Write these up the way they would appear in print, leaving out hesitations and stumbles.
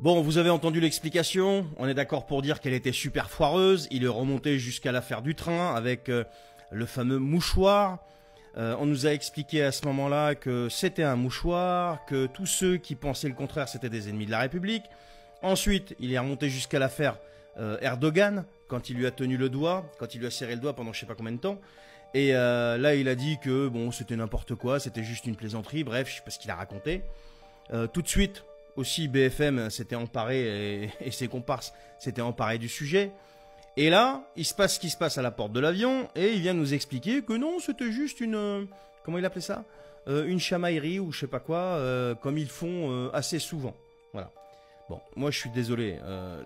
Bon, vous avez entendu l'explication, on est d'accord pour dire qu'elle était super foireuse, il est remonté jusqu'à l'affaire du train avec le fameux mouchoir. On nous a expliqué à ce moment-là que c'était un mouchoir, que tous ceux qui pensaient le contraire c'était des ennemis de la République. Ensuite, il est remonté jusqu'à l'affaire Erdogan, quand il lui a tenu le doigt, quand il lui a serré le doigt pendant je sais pas combien de temps. Et là, il a dit que bon, c'était n'importe quoi, c'était juste une plaisanterie, bref, je sais pas ce qu'il a raconté. Tout de suite, aussi BFM s'était emparé, et ses comparses s'étaient emparés du sujet. Et là, il se passe ce qui se passe à la porte de l'avion, et il vient nous expliquer que non, c'était juste une... comment il appelait ça, une chamaillerie ou je sais pas quoi, comme ils font assez souvent. Voilà. Bon, moi je suis désolé,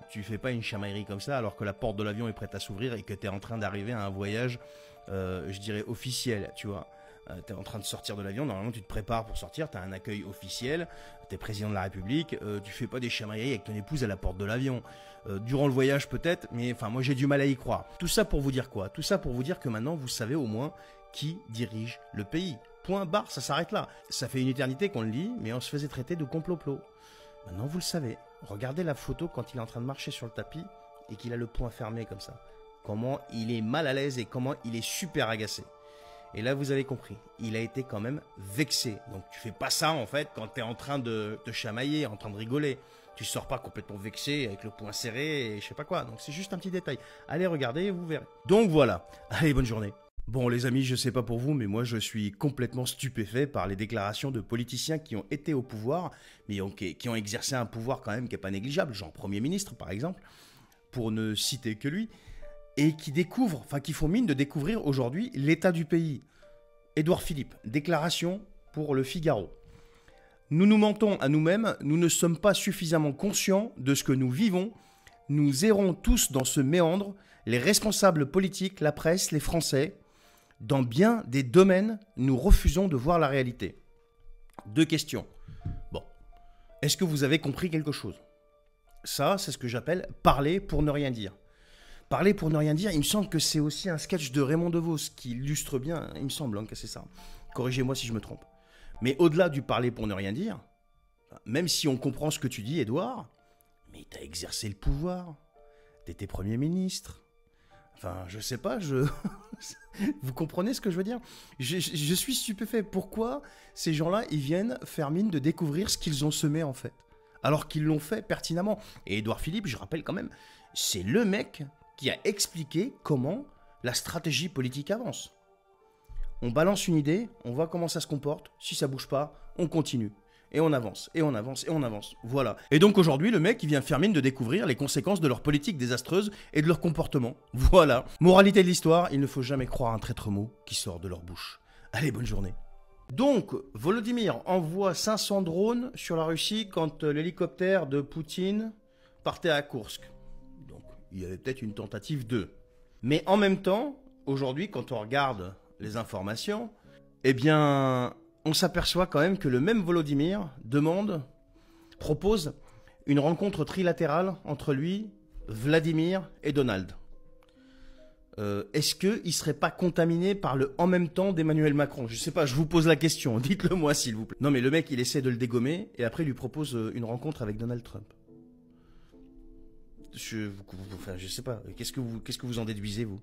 tu fais pas une chamaillerie comme ça alors que la porte de l'avion est prête à s'ouvrir et que tu es en train d'arriver à un voyage, je dirais officiel, tu vois. Tu es en train de sortir de l'avion, normalement tu te prépares pour sortir, tu as un accueil officiel, tu es président de la République, tu fais pas des chamailleries avec ton épouse à la porte de l'avion. Durant le voyage peut-être, mais enfin moi j'ai du mal à y croire. Tout ça pour vous dire quoi? Tout ça pour vous dire que maintenant vous savez au moins qui dirige le pays. Point barre, ça s'arrête là. Ça fait une éternité qu'on le dit, mais on se faisait traiter de complot-plot. Maintenant vous le savez. Regardez la photo quand il est en train de marcher sur le tapis et qu'il a le poing fermé comme ça. Comment il est mal à l'aise et comment il est super agacé. Et là, vous avez compris, il a été quand même vexé. Donc tu fais pas ça en fait quand tu es en train de te chamailler, en train de rigoler. Tu sors pas complètement vexé avec le poing serré et je sais pas quoi. Donc c'est juste un petit détail. Allez regarder, vous verrez. Donc voilà. Allez, bonne journée. Bon les amis, je sais pas pour vous, mais moi je suis complètement stupéfait par les déclarations de politiciens qui ont été au pouvoir, mais qui ont exercé un pouvoir quand même qui n'est pas négligeable, genre Premier ministre par exemple, pour ne citer que lui, et qui découvrent, enfin qui font mine de découvrir aujourd'hui l'état du pays. Édouard Philippe, déclaration pour Le Figaro. Nous nous mentons à nous-mêmes, nous ne sommes pas suffisamment conscients de ce que nous vivons, nous errons tous dans ce méandre, les responsables politiques, la presse, les Français. Dans bien des domaines, nous refusons de voir la réalité. Deux questions. Bon, est-ce que vous avez compris quelque chose? Ça, c'est ce que j'appelle parler pour ne rien dire. Parler pour ne rien dire, il me semble que c'est aussi un sketch de Raymond DeVos qui illustre bien, il me semble que c'est ça. Corrigez-moi si je me trompe. Mais au-delà du parler pour ne rien dire, même si on comprend ce que tu dis, Édouard, mais t'as exercé le pouvoir, t'étais Premier ministre. Enfin, je sais pas, vous comprenez ce que je veux dire? Je suis stupéfait. Pourquoi ces gens-là, ils viennent faire mine de découvrir ce qu'ils ont semé en fait, alors qu'ils l'ont fait pertinemment. Et Édouard Philippe, je rappelle quand même, c'est le mec qui a expliqué comment la stratégie politique avance. On balance une idée, on voit comment ça se comporte, si ça bouge pas, on continue. Et on avance, et on avance, et on avance. Voilà. Et donc aujourd'hui, le mec, il vient faire mine de découvrir les conséquences de leur politique désastreuse et de leur comportement. Voilà. Moralité de l'histoire, il ne faut jamais croire un traître mot qui sort de leur bouche. Allez, bonne journée. Donc, Volodymyr envoie 500 drones sur la Russie quand l'hélicoptère de Poutine partait à Koursk. Donc, il y avait peut-être une tentative de. Mais en même temps, aujourd'hui, quand on regarde les informations, eh bien, on s'aperçoit quand même que le même Volodymyr propose une rencontre trilatérale entre lui, Vladimir et Donald. Est-ce qu'il ne serait pas contaminé par le en même temps d'Emmanuel Macron? Je sais pas, je vous pose la question, dites-le moi s'il vous plaît. Non mais le mec il essaie de le dégommer et après il lui propose une rencontre avec Donald Trump. Je sais pas, qu'est-ce que vous en déduisez vous?